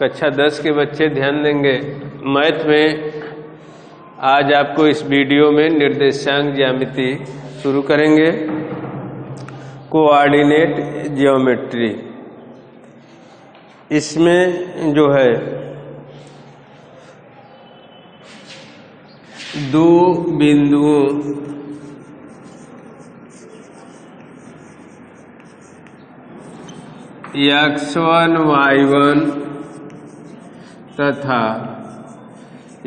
कक्षा 10 के बच्चे ध्यान देंगे। मैथ में आज आपको इस वीडियो में निर्देशांक ज्यामिति शुरू करेंगे। कोऑर्डिनेट ज्योमेट्री, इसमें जो है दो बिंदुओं x1 y1 तथा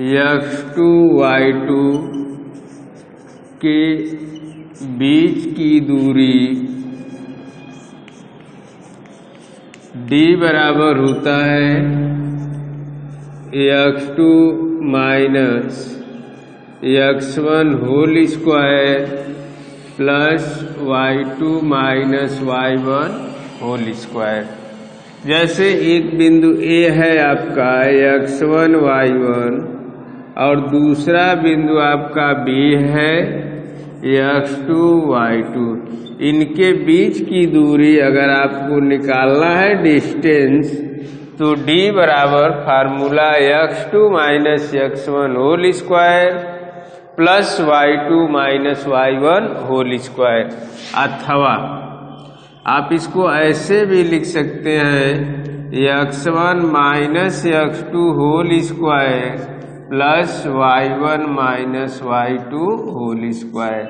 x2 y2 के बीच की दूरी d बराबर होता है x2 minus x1 whole square plus y2 minus y1 whole square. जैसे एक बिंदु A है आपका x1 y1 और दूसरा बिंदु आपका B है x2 y2, इनके बीच की दूरी अगर आपको निकालना है डिस्टेंस, तो d बराबर formula x2 minus x1 whole square plus y2 minus y1 whole square. अथवा आप इसको ऐसे भी लिख सकते हैं x1 minus x2 whole square plus y1 minus y2 whole square.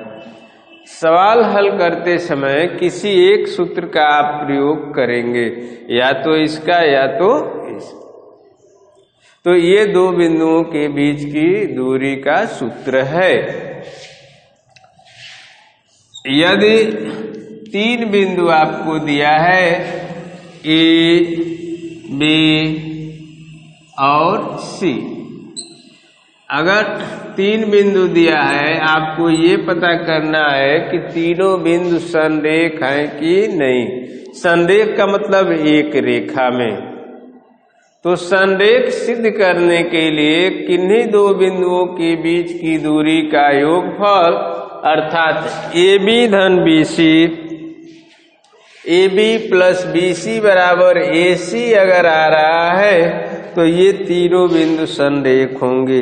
सवाल हल करते समय किसी एक सूत्र का आप प्रयोग करेंगे, या तो इसका या तो इसका। तो ये दो बिंदुओं के बीच की दूरी का सूत्र है। यदि तीन बिंदु आपको दिया है A, B और C, अगर तीन बिंदु दिया है, आपको ये पता करना है कि तीनों बिंदु संरेख हैं कि नहीं। संरेख का मतलब एक रेखा में। तो संरेख सिद्ध करने के लिए किन्हीं दो बिंदुओं के बीच की दूरी का योगफल अर्थात AB धन BC, AB प्लस BC बराबर AC अगर आ रहा है तो ये तीनों बिंदु संरेख होंगे।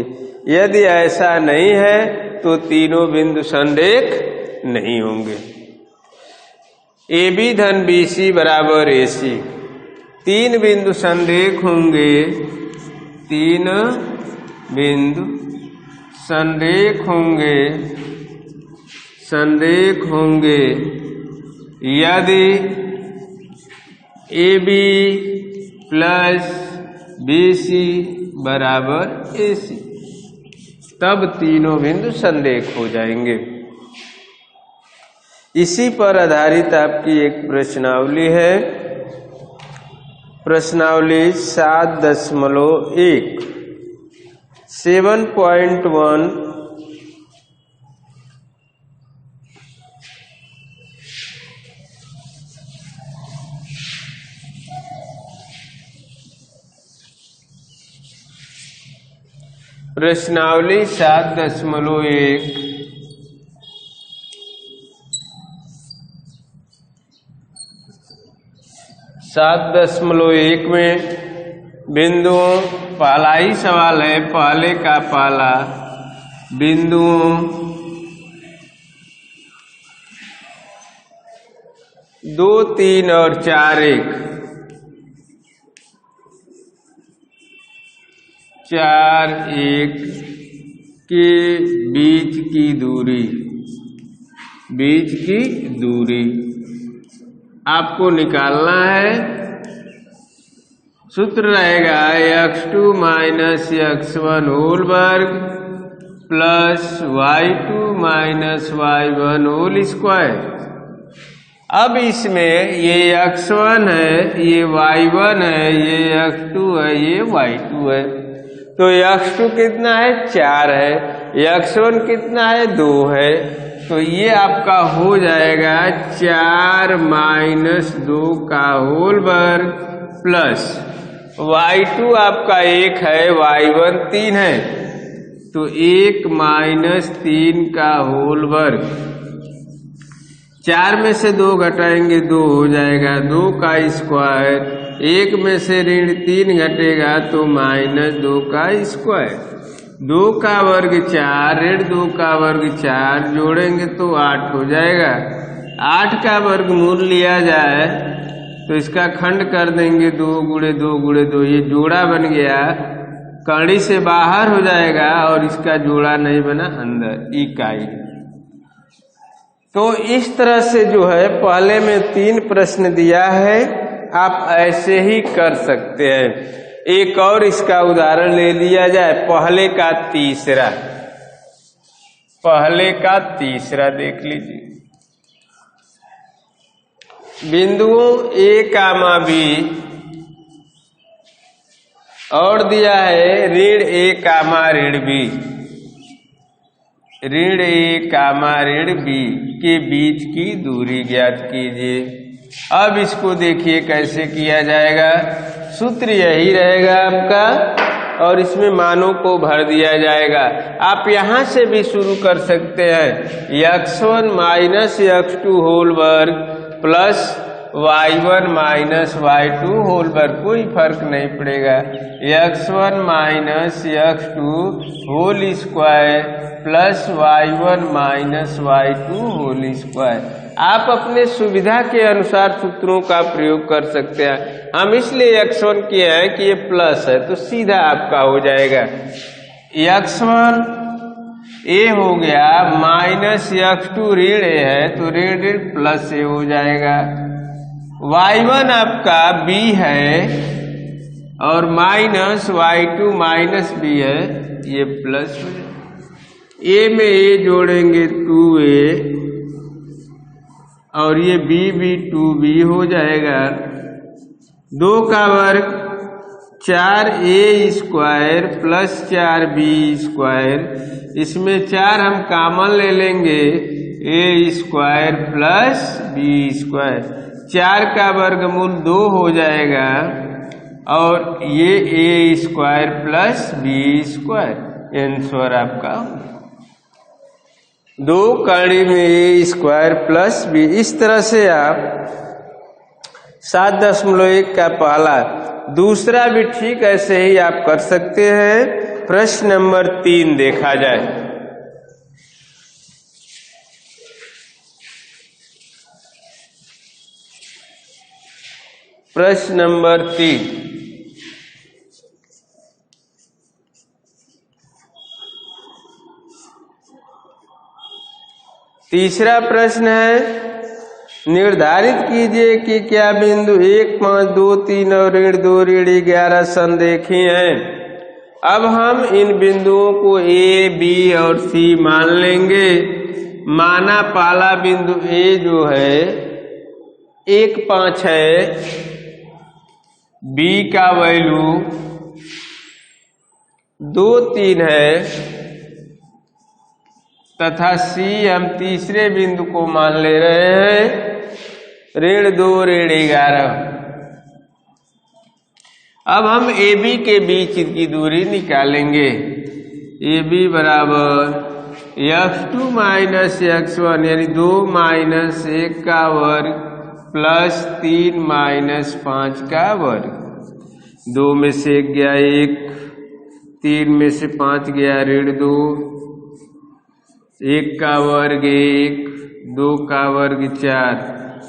यदि ऐसा नहीं है तो तीनों बिंदु संरेख नहीं होंगे। AB धन BC बराबर AC, तीन बिंदु संरेख होंगे, तीन बिंदु संरेख होंगे, संरेख होंगे यदि AB प्लस BC बराबर AC, तब तीनों बिंदु संरेख हो जाएंगे। इसी पर आधारित आपकी एक प्रश्नावली है, प्रश्नावली 7.1 7.1। प्रश्नावली 7.1 7.1 में बिंदुओं, पहला ही सवाल है, पहले का पहला बिंदुओं 2, 3 और 4, 1 के बीच की दूरी आपको निकालना है। सूत्र रहेगा x2 माइनस x1 होल वर्ग plus y2 minus y1 whole square. अब इसमें ये x1 है, ये y1 है, ये x2 है, ये y2 है। तो x2 कितना है? 4 है। x1 कितना है? 2 है। तो ये आपका हो जाएगा 4 माइनस 2 का होल वर्ग प्लस y2 आपका 1 है, y1 3 है, तो 1 माइनस 3 का होल वर्ग। 4 में से 2 घटाएंगे 2 हो जाएगा 2 का स्क्वायर, 1 में से ऋण 3 घटेगा तो -2 का स्क्वायर, 2 का वर्ग 4 ऋण 2 का वर्ग 4 जोड़ेंगे तो 8 हो जाएगा। 8 का वर्गमूल लिया जाए तो इसका खंड कर देंगे 2 × 2 × 2, ये जोड़ा बन गया, कड़ी से बाहर हो जाएगा और इसका जोड़ा नहीं बना अंदर, इकाई। तो इस तरह से जो है पहले में 3 प्रश्न दिया है, आप ऐसे ही कर सकते हैं। एक और इसका उदाहरण ले लिया जाए, पहले का तीसरा देख लीजिए। बिंदुओं A, B और दिया है ऋण A, ऋण B, ऋण A, ऋण B के बीच की दूरी ज्ञात कीजिए। अब इसको देखिए कैसे किया जाएगा। सूत्र यही रहेगा आपका और इसमें मानों को भर दिया जाएगा। आप यहां से भी शुरू कर सकते हैं, x1 - x2 होल वर्ग प्लस y1 - y2 होल वर्ग, कोई फर्क नहीं पड़ेगा। x1 - x2 whole square plus y1 - y2 whole square. आप अपने सुविधा के अनुसार सूत्रों का प्रयोग कर सकते हैं। हम इसलिए x1 किए हैं कि ये प्लस है तो सीधा आपका हो जाएगा। x1 a हो गया -x2 ऋण a है तो ऋण प्लस a हो जाएगा। y1 आपका b है और -y2 -b है, ये प्लस हो जाएगा। a में a जोड़ेंगे 2a और ये b भी 2b हो जाएगा। 2 का वर्ग 4a² प्लस 4b², इसमें 4 हम कॉमन ले लेंगे, a² प्लस b², 4 का वर्गमूल 2 हो जाएगा और ये a² प्लस b², आंसर आपका 2 कड़ी में a² प्लस b। इस तरह से आप 7.1 का पहला, दूसरा भी ठीक ऐसे ही आप कर सकते हैं। प्रश्न नंबर 3 देखा जाए। प्रश्न नंबर 3, तीसरा प्रश्न है, निर्धारित कीजिए कि क्या बिंदु 1, 5, 2, 3 और ऋण 2 ऋण 11 संरेखी हैं। अब हम इन बिंदुओं को A, B और C मान लेंगे। माना पहला बिंदु A जो है 1, 5 है, B का वैल्यू 2, 3 है तथा C हम तीसरे बिंदु को मान ले रहे हैं ऋण 2 ऋण 11। अब हम AB के बीच की दूरी निकालेंगे। AB बराबर x2 - x1 यानी 2 - 1 का वर्ग प्लस 3 - 5 का वर्ग। 2 में से 1 गया 1, 3 में से 5 गया ऋण 2, 1 का वर्ग 1, 2 का वर्ग 4,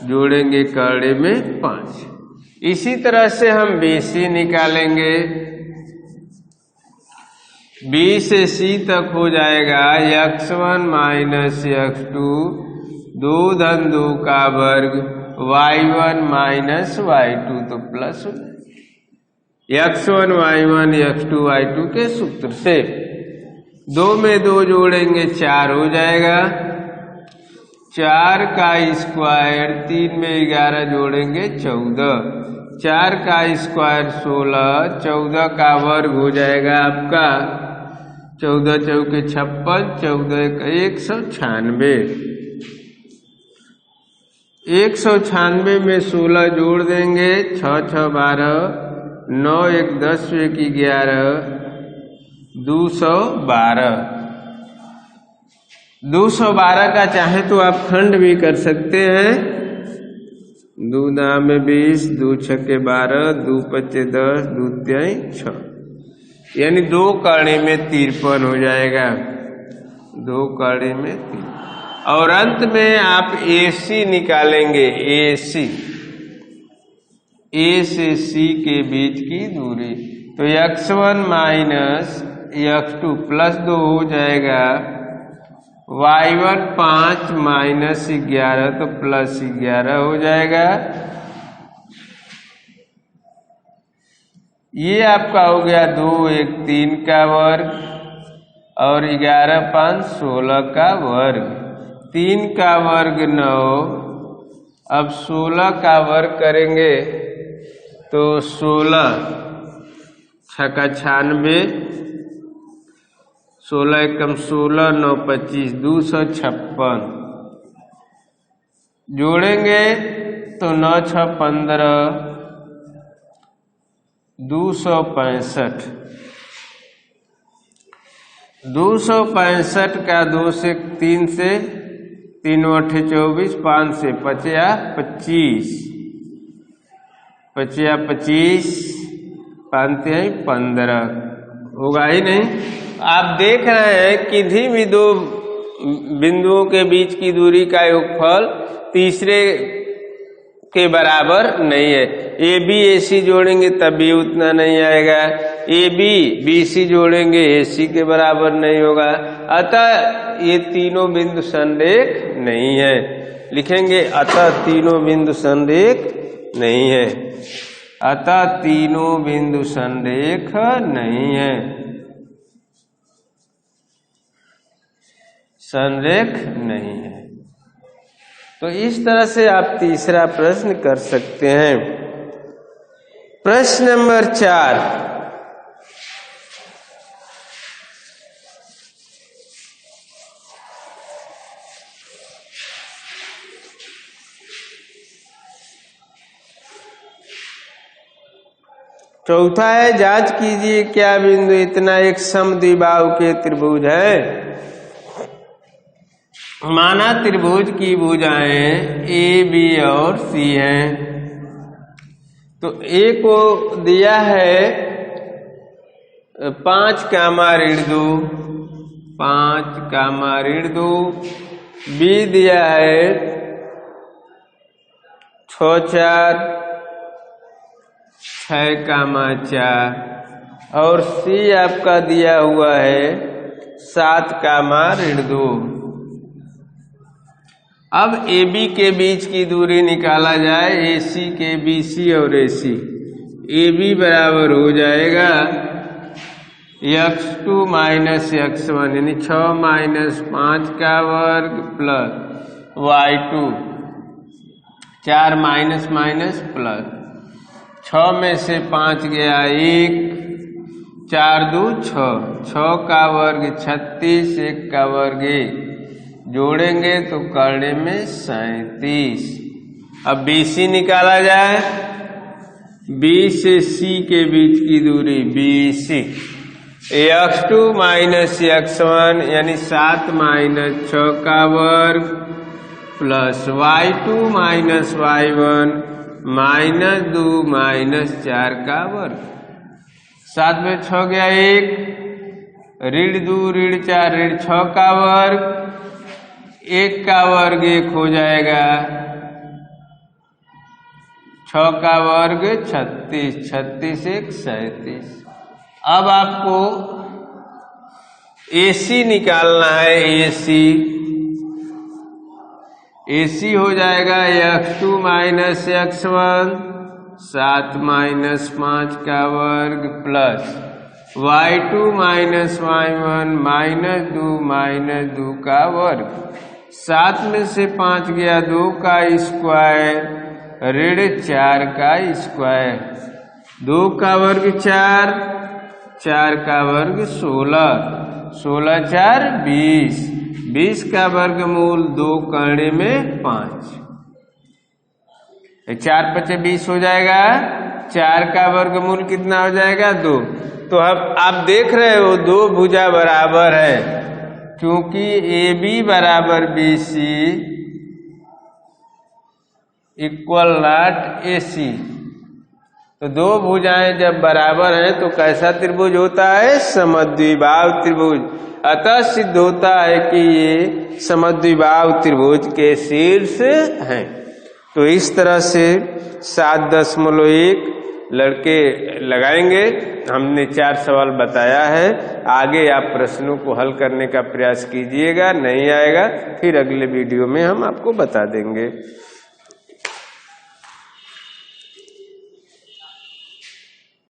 जोड़ेंगे करड़े में 5। इसी तरह से हम BC निकालेंगे। B से C तक हो जाएगा x1 - x2 2 धन 2 का वर्ग y1 - y2 तो plus x1 y1 x2 y2 के सूत्र से 2 में 2 जोड़ेंगे 4 हो जाएगा। 4 का स्क्वायर, 3 में 11 जोड़ेंगे 14, 4 का स्क्वायर 16, 14 का वर्ग हो जाएगा आपका 14 चौके 56, 14 196। 196 में 16 जोड़ देंगे, 6 6 12, 9 1 10 1 11, 212। 212 का चाहे तो आप खंड भी कर सकते हैं। 2 दाम 20, 2 छक्के 12, 2 पच्चे 10, 2 तिहाई 6, यानी 2 कौड़ी में 53 हो जाएगा। 2 कौड़ी में 3, और अंत में आप AC निकालेंगे। AC A से C के बीच की दूरी, तो x1 माइनस x2 प्लस 2 हो जाएगा। y1 5 माइनस 11 तो प्लस 11 हो जाएगा। ये आपका हो गया 2 1 3 का वर्ग, और 11 5 16 का वर्ग। 3 का वर्ग 9, अब 16 का वर्ग करेंगे तो 16 छक्का 96, 16 एकम 16, 9 25, 256। जोड़ेंगे तो 9 6 15, 265। 265 का 2 से 3 से 3 8 24, 5 से 25, 25 5 15 होगा ही नहीं। आप देख रहे हैं किसी भी 2 बिंदुओं के बीच की दूरी का योगफल तीसरे के बराबर नहीं है। AB AC जोड़ेंगे तब भी उतना नहीं आएगा, AB BC जोड़ेंगे AC के बराबर नहीं होगा। अतः ये तीनों बिंदु संरेख नहीं है। लिखेंगे अतः तीनों बिंदु संरेख नहीं है। अतः तीनों बिंदु संरेख नहीं है, संरेख नहीं है। तो इस तरह से आप तीसरा प्रश्न कर सकते हैं। प्रश्न नंबर 4, चौथा है, जांच कीजिए क्या बिंदु इतना एक समद्विबाहु के त्रिभुज है। माना त्रिभुज की भुजाएं A B और C हैं। तो A को दिया है 5 कामा ऋण 2, 5 कामा ऋण 2, B दिया है 6 4, 6 कामा 4, और C आपका दिया हुआ है 7 कामा ऋण 2। अब AB के बीच की दूरी निकाला जाए, AC के BC और AC। AB बराबर हो जाएगा x2 माइनस x1, यानी 6 माइनस 5 का वर्ग plus y2, 4 minus minus plus 6 में से 5 गया 1, 4 2 6, 6 का वर्ग 36, 1 का वर्ग 1, जोड़ेंगे तो करने में 37। अब BC निकाला जाए। B से C के बीच की दूरी BC, x2 माइनस x1 यानी 7 माइनस 6 का वर्ग plus y2 minus y1 minus 2 minus 4 का वर्ग। 7 में 6 गया 1, ऋण 2 ऋण 4 ऋण 6 का वर्ग, 1 का वर्ग 1 हो जाएगा, 6 का वर्ग 36, 36 1 37। अब आपको AC निकालना है। AC हो जाएगा x2 माइनस x1, 7 माइनस 5 का वर्ग plus y2 minus y1 minus 2 का वर्ग। 7 में से 5 गया 2 का स्क्वायर, ऋण 4 का स्क्वायर, 2 का वर्ग 4, 4 का वर्ग 16, 16 4 20, 20 का वर्गमूल 2 करने में 5, 4 5 20 हो जाएगा। 4 का वर्गमूल कितना हो जाएगा 2। तो अब आप देख रहे हो 2 भुजा बराबर है, क्योंकि ए बी बराबर B C equal not A C. तो दो भुजाएं जब बराबर हैं तो कैसा त्रिभुज होता है? समद्विबाहु त्रिभुज। अतः सिद्ध होता है कि ये समद्विबाहु त्रिभुज के शीर्ष हैं। तो इस तरह से 7.1 लड़के लगाएंगे। हमने 4 सवाल बताया है। आगे आप प्रश्नों को हल करने का प्रयास कीजिएगा, नहीं आएगा फिर अगले वीडियो में हम आपको बता देंगे।